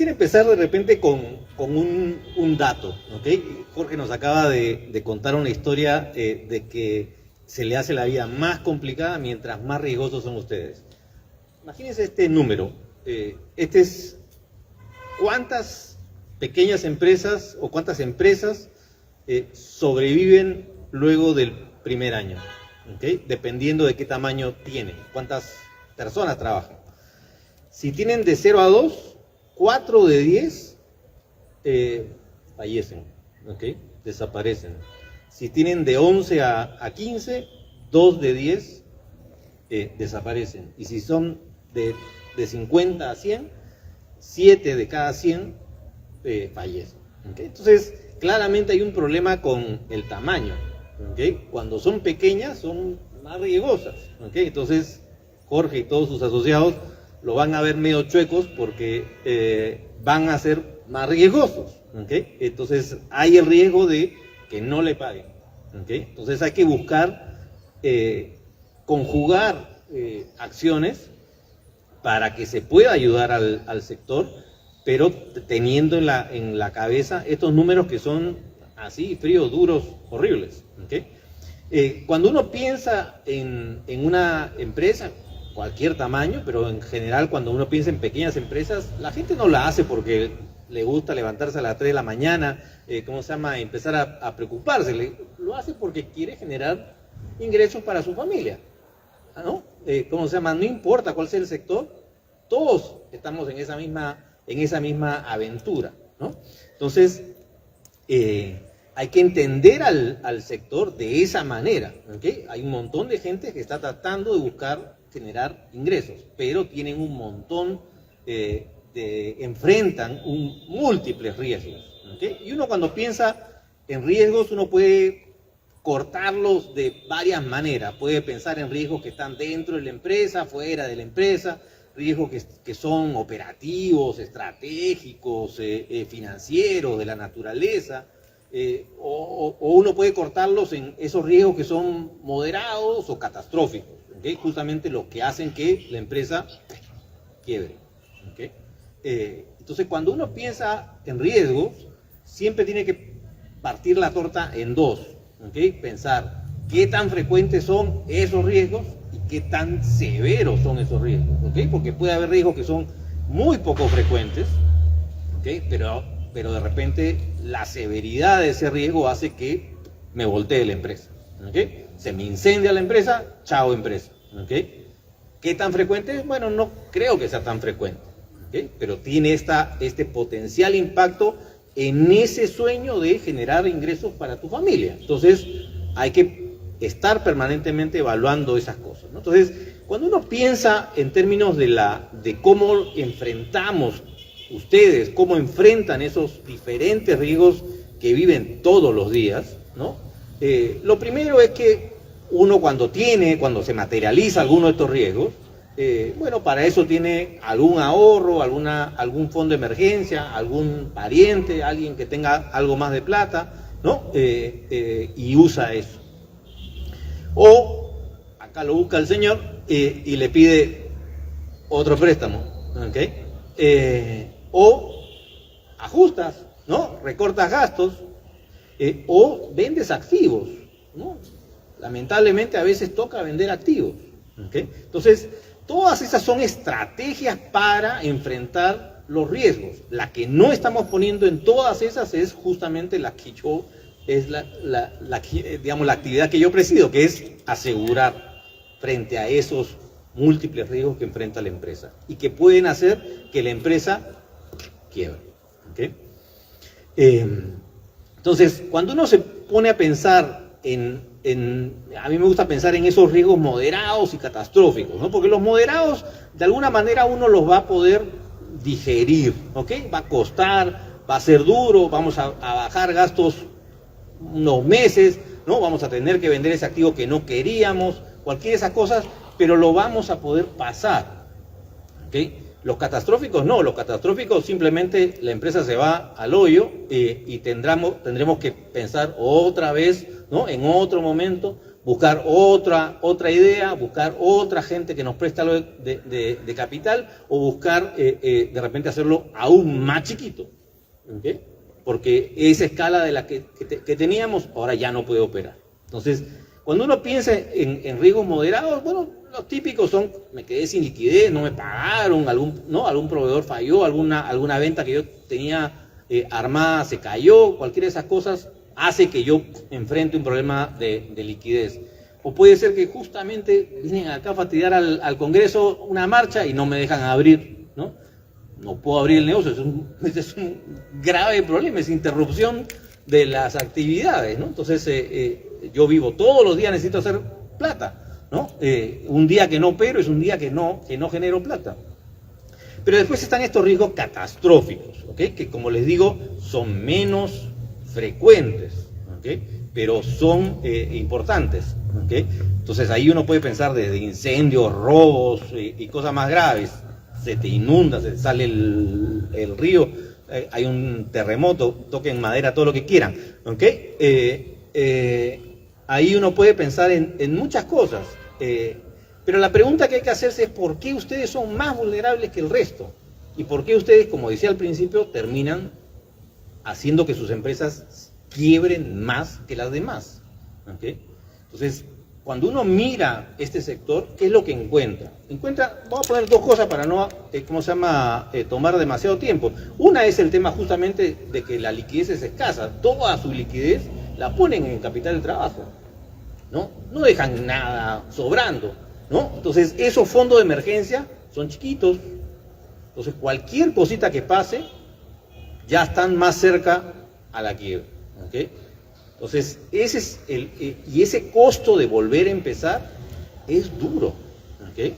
quisiera empezar de repente con un dato, ¿ok? Jorge nos acaba de contar una historia de que se le hace la vida más complicada mientras más riesgosos son ustedes. Imagínense este número. Este es cuántas pequeñas empresas o cuántas empresas sobreviven luego del primer año, ¿ok? Dependiendo de qué tamaño tienen, cuántas personas trabajan. Si tienen de 0 a 2, 4 de 10 fallecen, ¿ok? Desaparecen. Si tienen de 11 a 15, 2 de 10 desaparecen. Y si son de 50 a 100, 7 de cada 100 fallecen, ¿ok? Entonces, claramente hay un problema con el tamaño, ¿ok? Cuando son pequeñas, son más riesgosas, ¿ok? Entonces, Jorge y todos sus asociados lo van a ver medio chuecos porque van a ser más riesgosos, ¿ok? Entonces hay el riesgo de que no le paguen, ¿ok? Entonces hay que buscar conjugar acciones para que se pueda ayudar al sector, pero teniendo en la cabeza estos números que son así, fríos, duros, horribles, ¿ok? Cuando uno piensa en una empresa, cualquier tamaño, pero en general cuando uno piensa en pequeñas empresas, la gente no la hace porque le gusta levantarse a las 3 de la mañana, empezar a preocuparse, lo hace porque quiere generar ingresos para su familia, ¿no? No importa cuál sea el sector, todos estamos en esa misma aventura, ¿no? Entonces, hay que entender al sector de esa manera, ¿okay? Hay un montón de gente que está tratando de buscar generar ingresos, pero tienen un montón enfrentan múltiples riesgos, ¿okay? Y uno cuando piensa en riesgos, uno puede cortarlos de varias maneras. Puede pensar en riesgos que están dentro de la empresa, fuera de la empresa, riesgos que son operativos, estratégicos, financieros, de la naturaleza, o uno puede cortarlos en esos riesgos que son moderados o catastróficos, ¿okay? Justamente los que hacen que la empresa quiebre, ¿okay? Entonces, cuando uno piensa en riesgos, siempre tiene que partir la torta en dos, ¿okay? Pensar qué tan frecuentes son esos riesgos y qué tan severos son esos riesgos, ¿okay? Porque puede haber riesgos que son muy poco frecuentes, ¿okay? Pero de repente la severidad de ese riesgo hace que me voltee la empresa, ¿okay? Se me incendia la empresa, chao empresa, ¿okay? ¿Qué tan frecuente? Bueno, no creo que sea tan frecuente, ¿okay? Pero tiene este potencial impacto en ese sueño de generar ingresos para tu familia. Entonces, hay que estar permanentemente evaluando esas cosas, ¿no? Entonces, cuando uno piensa en términos de cómo enfrentamos ustedes, cómo enfrentan esos diferentes riesgos que viven todos los días, ¿no? Lo primero es que uno cuando se materializa alguno de estos riesgos, bueno, para eso tiene algún ahorro, algún fondo de emergencia, algún pariente, alguien que tenga algo más de plata, ¿no? Y usa eso. O acá lo busca el señor y le pide otro préstamo, ¿ok? O ajustas, ¿no? Recortas gastos, o vendes activos, ¿no? Lamentablemente a veces toca vender activos, ¿okay? Entonces, todas esas son estrategias para enfrentar los riesgos. La que no estamos poniendo en todas esas es justamente la que digamos, la actividad que yo presido, que es asegurar frente a esos múltiples riesgos que enfrenta la empresa y que pueden hacer que la empresa quiebre, ¿okay? Entonces, cuando uno se pone a pensar a mí me gusta pensar en esos riesgos moderados y catastróficos, ¿no? Porque los moderados, de alguna manera, uno los va a poder digerir, ¿ok? Va a costar, va a ser duro, vamos a bajar gastos unos meses, ¿no? Vamos a tener que vender ese activo que no queríamos, cualquiera de esas cosas, pero lo vamos a poder pasar, ¿ok? Los catastróficos no, los catastróficos simplemente la empresa se va al hoyo y tendremos que pensar otra vez, ¿no? En otro momento buscar otra idea, buscar otra gente que nos preste algo de capital, o buscar de repente hacerlo aún más chiquito, ¿okay? Porque esa escala de la que teníamos ahora ya no puede operar. Entonces, cuando uno piensa en riesgos moderados, bueno, los típicos son: me quedé sin liquidez, no me pagaron, algún proveedor falló, alguna venta que yo tenía armada se cayó. Cualquiera de esas cosas hace que yo enfrente un problema de liquidez. O puede ser que justamente vienen acá a fastidiar al Congreso una marcha y no me dejan abrir, ¿no? No puedo abrir el negocio, es un grave problema, es interrupción de las actividades, ¿no? Entonces, yo vivo todos los días, necesito hacer plata, ¿no? Un día que no opero es un día que no genero plata. Pero después están estos riesgos catastróficos, ¿okay? Que, como les digo, son menos frecuentes, ¿okay? Pero son importantes, ¿okay? Entonces ahí uno puede pensar desde incendios, robos y cosas más graves. Se te inunda, se te sale el río, hay un terremoto, toquen madera, todo lo que quieran, ¿okay? Ahí uno puede pensar en muchas cosas, pero la pregunta que hay que hacerse es: ¿por qué ustedes son más vulnerables que el resto? ¿Y por qué ustedes, como decía al principio, terminan haciendo que sus empresas quiebren más que las demás? ¿Okay? Entonces, cuando uno mira este sector, ¿qué es lo que encuentra? Vamos a poner dos cosas para no, tomar demasiado tiempo. Una es el tema justamente de que la liquidez es escasa. Toda su liquidez la ponen en capital de trabajo, ¿no? No dejan nada sobrando, ¿no? Entonces, esos fondos de emergencia son chiquitos. Entonces, cualquier cosita que pase, ya están más cerca a la quiebra, ¿okay? Entonces, ese es y ese costo de volver a empezar es duro, ¿okay?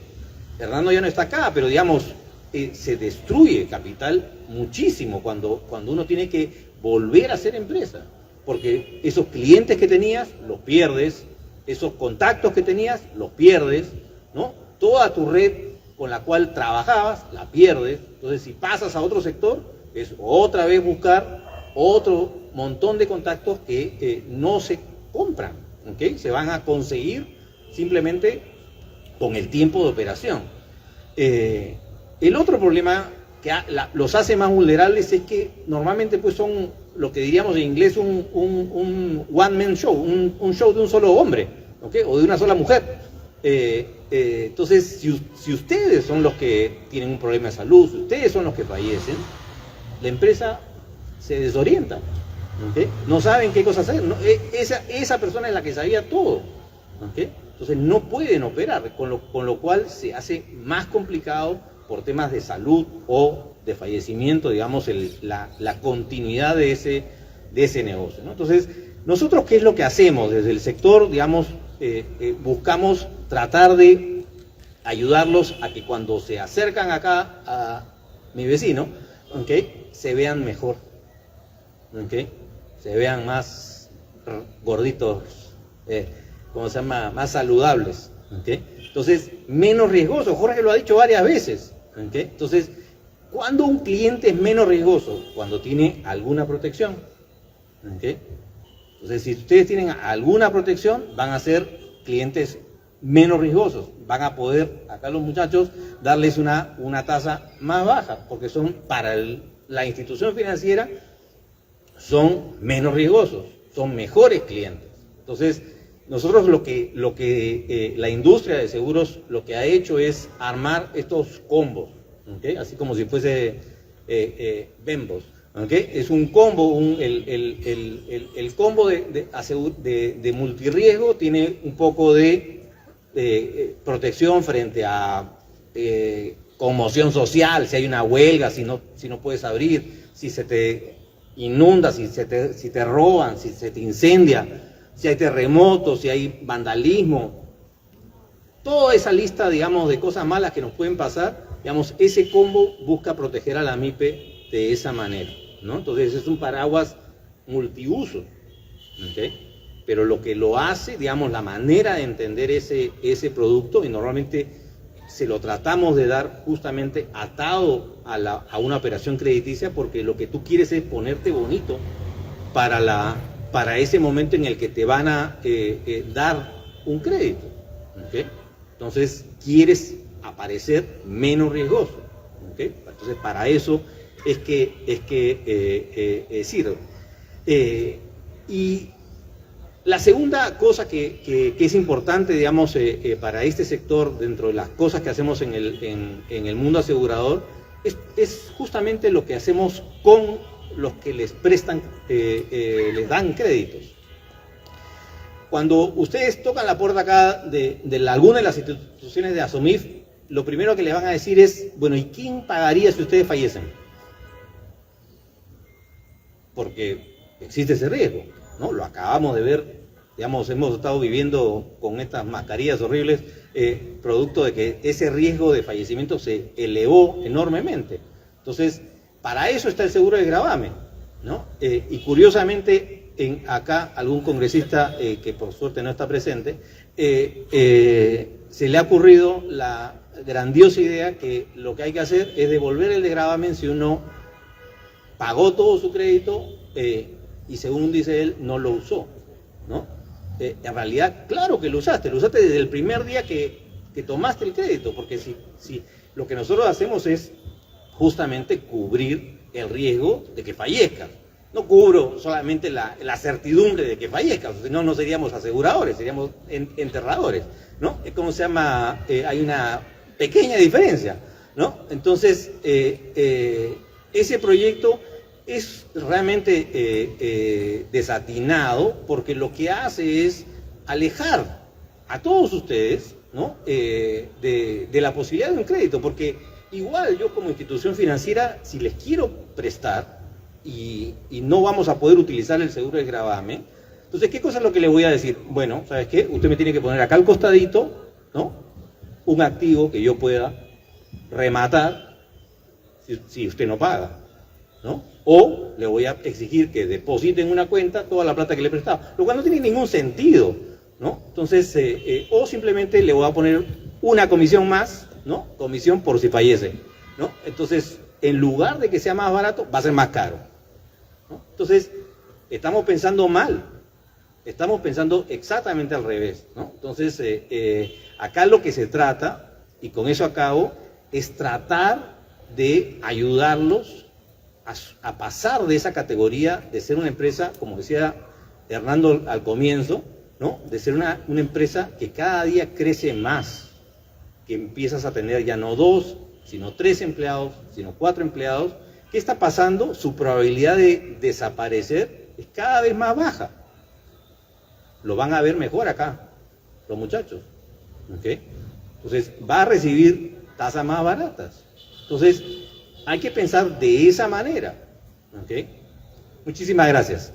Hernando ya no está acá, pero digamos, se destruye capital muchísimo cuando uno tiene que volver a hacer empresa, porque esos clientes que tenías los pierdes, esos contactos que tenías los pierdes, ¿no? Toda tu red con la cual trabajabas la pierdes. Entonces, si pasas a otro sector, es otra vez buscar otro montón de contactos que no se compran, ¿okay? Se van a conseguir simplemente con el tiempo de operación. El otro problema que los hace más vulnerables es que normalmente pues son lo que diríamos en inglés un one-man show, un show de un solo hombre, ¿okay? O de una sola mujer. Entonces, si ustedes son los que tienen un problema de salud, si ustedes son los que fallecen, la empresa se desorienta, ¿okay? No saben qué cosa hacer, ¿no? Esa persona es la que sabía todo, ¿okay? Entonces no pueden operar, con lo cual se hace más complicado por temas de salud o de fallecimiento, digamos, la continuidad de ese negocio, ¿no? Entonces, nosotros, ¿qué es lo que hacemos? Desde el sector, digamos, buscamos tratar de ayudarlos a que cuando se acercan acá a mi vecino, ¿okay? Se vean mejor, ¿okay? Se vean más gorditos, más saludables, ¿okay? Entonces, menos riesgoso. Jorge lo ha dicho varias veces, ¿okay? Entonces, ¿cuándo un cliente es menos riesgoso? Cuando tiene alguna protección, ¿okay? Entonces, si ustedes tienen alguna protección, van a ser clientes menos riesgosos. Van a poder, acá los muchachos, darles una tasa más baja, porque son para la institución financiera, son menos riesgosos, son mejores clientes. Entonces, nosotros lo que la industria de seguros lo que ha hecho es armar estos combos, ¿okay? Así como si fuese Bembos, ¿okay? Es un combo, el combo de multirriesgo tiene un poco de protección frente a conmoción social, si hay una huelga, si no puedes abrir, si se te inunda, si te roban, si se te incendia, si hay terremotos, si hay vandalismo, toda esa lista, digamos, de cosas malas que nos pueden pasar, digamos, ese combo busca proteger a la MIPE de esa manera, ¿no? Entonces es un paraguas multiuso, ¿okay? Pero lo que lo hace, digamos, la manera de entender ese producto, y normalmente se lo tratamos de dar justamente atado a una operación crediticia, porque lo que tú quieres es ponerte bonito para ese momento en el que te van a dar un crédito. ¿Okay? Entonces, quieres aparecer menos riesgoso. ¿Okay? Entonces, para eso es que sirve. Y la segunda cosa que es importante, digamos, para este sector, dentro de las cosas que hacemos en el mundo asegurador, es justamente lo que hacemos con los que les prestan, les dan créditos. Cuando ustedes tocan la puerta acá de alguna de las instituciones de ASOMIF, lo primero que les van a decir es, bueno, ¿y quién pagaría si ustedes fallecen? Porque existe ese riesgo, ¿no? Lo acabamos de ver, digamos, hemos estado viviendo con estas mascarillas horribles, producto de que ese riesgo de fallecimiento se elevó enormemente. Entonces, para eso está el seguro de gravamen, ¿no? Y curiosamente, acá algún congresista que por suerte no está presente, se le ha ocurrido la grandiosa idea que lo que hay que hacer es devolver el de gravamen si uno pagó todo su crédito y según dice él, no lo usó, ¿no? En realidad, claro que lo usaste desde el primer día que tomaste el crédito, porque si lo que nosotros hacemos es justamente cubrir el riesgo de que fallezcas. No cubro solamente la certidumbre de que fallezcas, si no, no seríamos aseguradores, seríamos enterradores, ¿no? ¿Cómo se llama? Hay una pequeña diferencia, ¿no? Entonces, ese proyecto es realmente desatinado porque lo que hace es alejar a todos ustedes, ¿no? de la posibilidad de un crédito, porque igual yo como institución financiera, si les quiero prestar y no vamos a poder utilizar el seguro de gravamen, entonces, ¿qué cosa es lo que le voy a decir? Bueno, ¿sabes qué? Usted me tiene que poner acá al costadito, ¿no? Un activo que yo pueda rematar si usted no paga, ¿no? O le voy a exigir que deposite en una cuenta toda la plata que le he prestado, lo cual no tiene ningún sentido, ¿no? Entonces, o simplemente le voy a poner una comisión más, ¿no? Comisión por si fallece, ¿no? Entonces, en lugar de que sea más barato, va a ser más caro, ¿no? Entonces, estamos pensando mal, estamos pensando exactamente al revés, ¿no? Entonces, acá lo que se trata, y con eso acabo, es tratar de ayudarlos a pasar de esa categoría de ser una empresa, como decía Hernando al comienzo, ¿no? De ser una empresa que cada día crece más, que empiezas a tener ya no 2, sino 3 empleados, sino 4 empleados. ¿Qué está pasando? Su probabilidad de desaparecer es cada vez más baja. Lo van a ver mejor acá, los muchachos, ¿okay? Entonces, va a recibir tasas más baratas. Entonces, hay que pensar de esa manera, ¿okay? Muchísimas gracias.